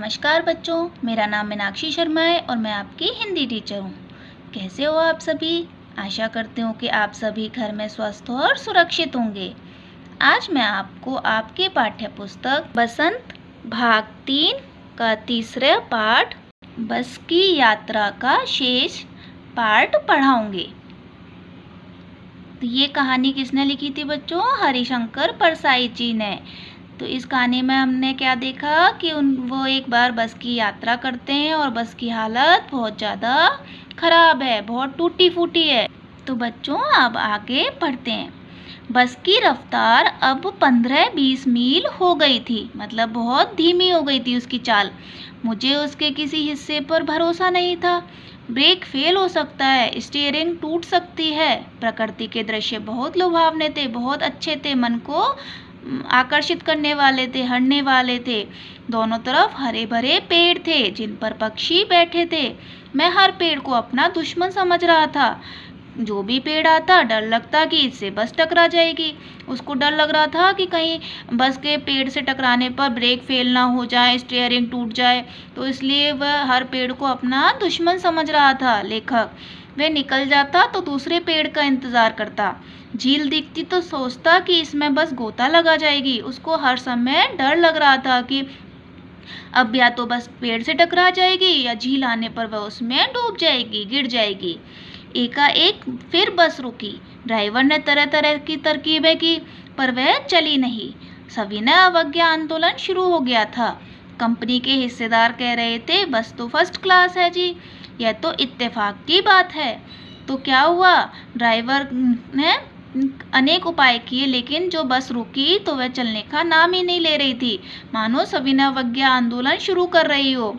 नमस्कार बच्चों, मेरा नाम मीनाक्षी शर्मा है और मैं आपकी हिंदी टीचर हूँ। कैसे हो आप सभी? आशा करती हूँ कि आप सभी घर में स्वस्थ और सुरक्षित होंगे। आज मैं आपको आपकी पाठ्य पुस्तक बसंत भाग 3 का तीसरा पाठ बस की यात्रा का शेष पाठ पढ़ाऊंगी। तो ये कहानी किसने लिखी थी बच्चों? हरिशंकर परसाई जी ने। तो इस कहानी में हमने क्या देखा कि वो एक बार बस की यात्रा करते हैं और बस की हालत बहुत ज़्यादा ख़राब है, बहुत टूटी फूटी है। तो बच्चों अब आगे पढ़ते हैं। बस की रफ्तार अब 15-20 मील हो गई थी, मतलब बहुत धीमी हो गई थी उसकी चाल। मुझे उसके किसी हिस्से पर भरोसा नहीं था। ब्रेक फेल हो सकता है, स्टीयरिंग टूट सकती है। प्रकृति के दृश्य बहुत लुभावने थे, बहुत अच्छे थे, मन को आकर्षित करने वाले थे, हरने वाले थे। दोनों तरफ हरे भरे पेड़ थे जिन पर पक्षी बैठे थे। मैं हर पेड़ को अपना दुश्मन समझ रहा था। जो भी पेड़ आता डर लगता कि इससे बस टकरा जाएगी। उसको डर लग रहा था कि कहीं बस के पेड़ से टकराने पर ब्रेक फेल ना हो जाए, स्टीयरिंग टूट जाए। तो इसलिए वह हर पेड़ को अपना दुश्मन समझ रहा था लेखक। वह निकल जाता तो दूसरे पेड़ का इंतज़ार करता। झील दिखती तो सोचता कि इसमें बस गोता लगा जाएगी। उसको हर समय डर लग रहा था कि अब या तो बस पेड़ से टकरा जाएगी या झील आने पर वह उसमें डूब जाएगी, गिर जाएगी। एकाएक फिर बस रुकी। ड्राइवर ने तरह तरह की तरकीबें की पर वह चली नहीं। सविनय अवज्ञा आंदोलन शुरू हो गया था। कंपनी के हिस्सेदार कह रहे थे बस तो फर्स्ट क्लास है जी, यह तो इत्तेफाक की बात है। तो क्या हुआ? ड्राइवर ने अनेक उपाय किए लेकिन जो बस रुकी तो वह चलने का नाम ही नहीं ले रही थी, मानो सविनय अवज्ञा आंदोलन शुरू कर रही हो।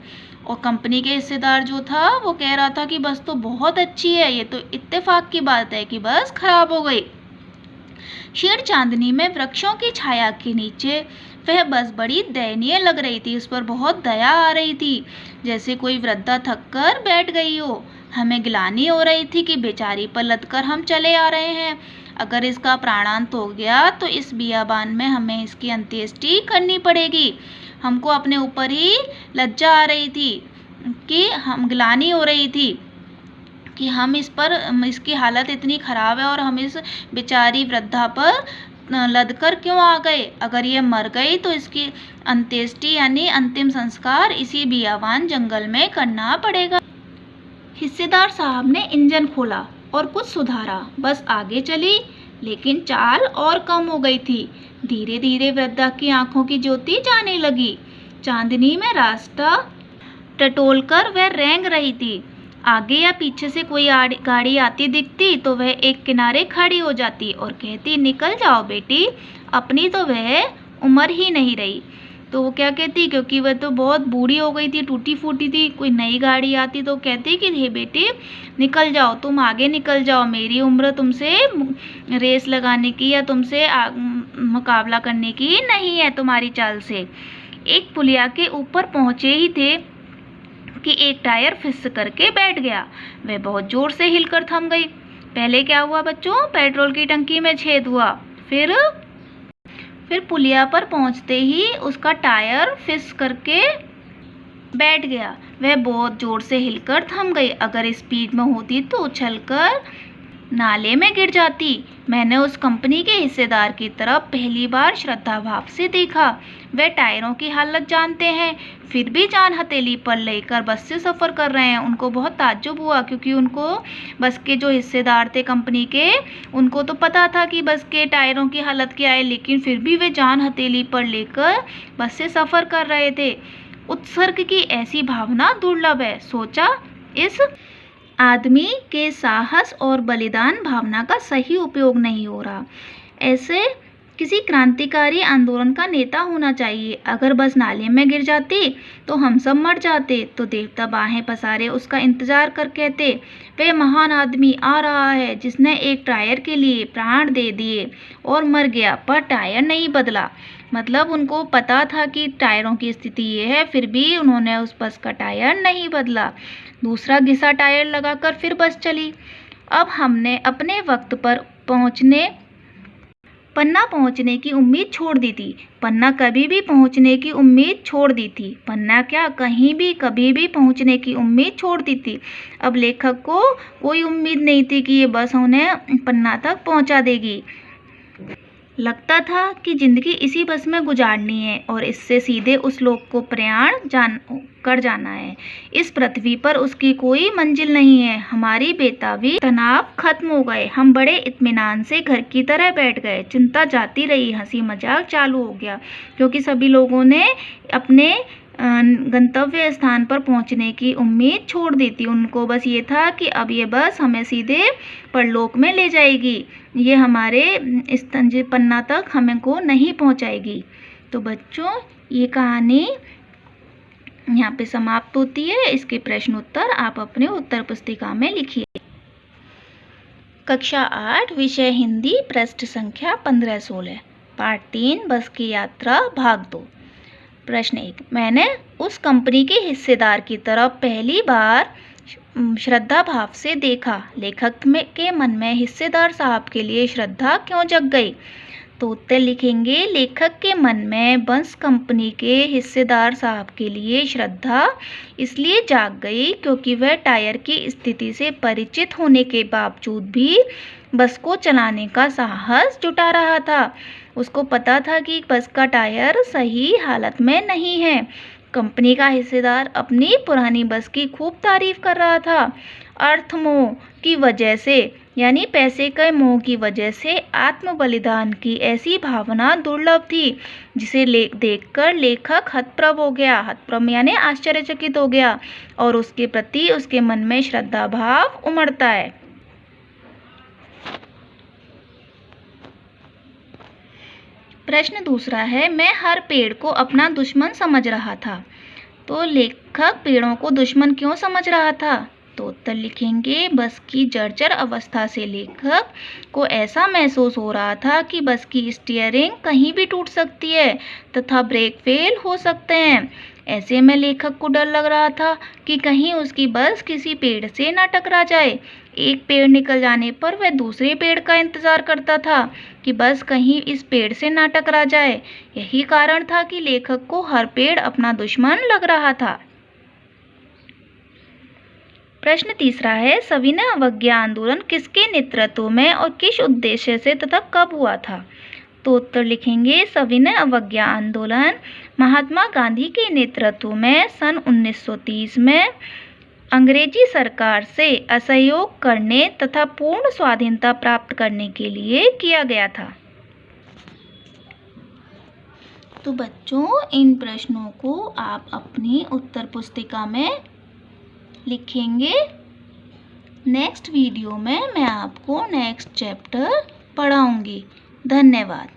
और कंपनी के हिस्सेदार जो था वो कह रहा था कि बस तो बहुत अच्छी है, ये तो इत्तेफाक की बात है कि बस खराब हो गई। शीर चांदनी में वृक्षों की छाया के नीचे वह बस बड़ी दयनीय लग रही थी। उस पर बहुत दया आ रही थी, जैसे कोई वृद्धा थक कर बैठ गई हो। हमें गिलानी हो रही थी कि बेचारी पर लदकर हम चले आ रहे हैं। अगर इसका प्राणांत हो गया तो इस बियाबान में हमें इसकी अंत्येष्टि करनी पड़ेगी। हमको अपने ऊपर ही लज्जा आ रही थी कि हम गिलानी हो रही थी कि हम इसकी हालत इतनी ख़राब है और हम इस बेचारी वृद्धा पर लदकर क्यों आ गए। अगर ये मर गई तो इसकी अंत्येष्टि यानी अंतिम संस्कार इसी बियाबान जंगल में करना पड़ेगा। हिस्सेदार साहब ने इंजन खोला और कुछ सुधारा। बस आगे चली लेकिन चाल और कम हो गई थी। धीरे धीरे वृद्धा की आंखों की ज्योति जाने लगी। चांदनी में रास्ता टटोलकर वह रेंग रही थी। आगे या पीछे से कोई गाड़ी आती दिखती तो वह एक किनारे खड़ी हो जाती और कहती, निकल जाओ बेटी, अपनी तो वह उम्र ही नहीं रही। तो वो क्या कहती, क्योंकि वह तो बहुत बूढ़ी हो गई थी, टूटी फूटी थी, कोई नई गाड़ी आती तो कहती कि हे बेटी निकल जाओ, तुम आगे निकल जाओ, मेरी उम्र तुमसे रेस लगाने की या तुमसे मुकाबला करने की नहीं है तुम्हारी चाल से। एक पुलिया के ऊपर पहुँचे ही थे कि एक टायर फिस करके बैठ गया। वह बहुत जोर से हिलकर थम गई। पहले क्या हुआ बच्चों? पेट्रोल की टंकी में छेद हुआ। फिर पुलिया पर पहुंचते ही उसका टायर फिस करके बैठ गया। वह बहुत जोर से हिलकर थम गई। अगर स्पीड में होती तो उछलकर नाले में गिर जाती। मैंने उस कंपनी के हिस्सेदार की तरफ पहली बार श्रद्धा भाव से देखा। वे टायरों की हालत जानते हैं, फिर भी जान हथेली पर लेकर बस से सफ़र कर रहे हैं। उनको बहुत ताज्जुब हुआ क्योंकि उनको बस के जो हिस्सेदार थे कंपनी के, उनको तो पता था कि बस के टायरों की हालत क्या है, लेकिन फिर भी वे जान हथेली पर लेकर बस से सफ़र कर रहे थे। उत्सर्ग की ऐसी भावना दुर्लभ है। सोचा, इस आदमी के साहस और बलिदान भावना का सही उपयोग नहीं हो रहा। ऐसे किसी क्रांतिकारी आंदोलन का नेता होना चाहिए। अगर बस नाले में गिर जाती तो हम सब मर जाते। तो देवता बाहें पसारे उसका इंतजार कर कहते, वे महान आदमी आ रहा है जिसने एक टायर के लिए प्राण दे दिए और मर गया पर टायर नहीं बदला। मतलब उनको पता था कि टायरों की स्थिति ये है, फिर भी उन्होंने उस बस का टायर नहीं बदला। दूसरा घिसा टायर लगाकर फिर बस चली। अब हमने अपने वक्त पर पहुंचने पन्ना पहुंचने की उम्मीद छोड़ दी थी। पन्ना कभी भी पहुंचने की उम्मीद छोड़ दी थी। पन्ना क्या, कहीं भी कभी भी पहुंचने की उम्मीद छोड़ दी थी। अब लेखक को कोई उम्मीद नहीं थी कि ये बस उन्हें पन्ना तक पहुंचा देगी। लगता था कि जिंदगी इसी बस में गुजारनी है और इससे सीधे उस लोक को प्रयाण कर जाना है। इस पृथ्वी पर उसकी कोई मंजिल नहीं है। हमारी बेताबी तनाव खत्म हो गए। हम बड़े इत्मीनान से घर की तरह बैठ गए। चिंता जाती रही, हंसी मजाक चालू हो गया, क्योंकि सभी लोगों ने अपने गंतव्य स्थान पर पहुंचने की उम्मीद छोड़ दी थी। उनको बस ये था कि अब ये बस हमें सीधे परलोक में ले जाएगी, ये हमारे इस पन्ना तक हमें को नहीं पहुंचाएगी। तो बच्चों, ये कहानी यहाँ पे समाप्त होती है। इसके प्रश्न उत्तर आप अपने उत्तर पुस्तिका में लिखिए। कक्षा 8 विषय हिंदी, पृष्ठ संख्या 15-16, पार्ट 3, बस की यात्रा, भाग 2। प्रश्न 1, मैंने उस कंपनी के हिस्सेदार की तरफ पहली बार श्रद्धा भाव से देखा। लेखक के मन में हिस्सेदार साहब के लिए श्रद्धा क्यों जग गई? तो उत्तर लिखेंगे, लेखक के मन में बस कंपनी के हिस्सेदार साहब के लिए श्रद्धा इसलिए जाग गई क्योंकि वह टायर की स्थिति से परिचित होने के बावजूद भी बस को चलाने का साहस जुटा रहा था। उसको पता था कि बस का टायर सही हालत में नहीं है। कंपनी का हिस्सेदार अपनी पुरानी बस की खूब तारीफ कर रहा था। अर्थमोह की वजह से, यानी पैसे के मोह की वजह से आत्म बलिदान की ऐसी भावना दुर्लभ थी जिसे देखकर लेखक हतप्रभ हो गया। हतप्रभ यानी आश्चर्यचकित हो गया और उसके प्रति उसके मन में श्रद्धा भाव उमड़ता है। प्रश्न दूसरा है, मैं हर पेड़ को अपना दुश्मन समझ रहा था। तो लेखक पेड़ों को दुश्मन क्यों समझ रहा था? तो उत्तर लिखेंगे, बस की जर्जर अवस्था से लेखक को ऐसा महसूस हो रहा था कि बस की स्टीयरिंग कहीं भी टूट सकती है तथा ब्रेक फेल हो सकते हैं। ऐसे में लेखक को डर लग रहा था कि कहीं उसकी बस किसी पेड़ से न टकरा जाए। एक पेड़ निकल जाने पर वह दूसरे पेड़ का इंतजार करता था कि बस कहीं इस पेड़ से न टकरा जाए। यही कारण था कि लेखक को हर पेड़ अपना दुश्मन लग रहा था। प्रश्न तीसरा है, सविनय अवज्ञा आंदोलन किसके नेतृत्व में और किस उद्देश्य से तथा कब हुआ था? तो उत्तर लिखेंगे, सविनय अवज्ञा आंदोलन महात्मा गांधी के नेतृत्व में सन 1930 में अंग्रेजी सरकार से असहयोग करने तथा पूर्ण स्वाधीनता प्राप्त करने के लिए किया गया था। तो बच्चों, इन प्रश्नों को आप अपनी उत्तर पुस्तिका में लिखेंगे। नेक्स्ट वीडियो में मैं आपको नेक्स्ट चैप्टर पढ़ाऊंगी। धन्यवाद।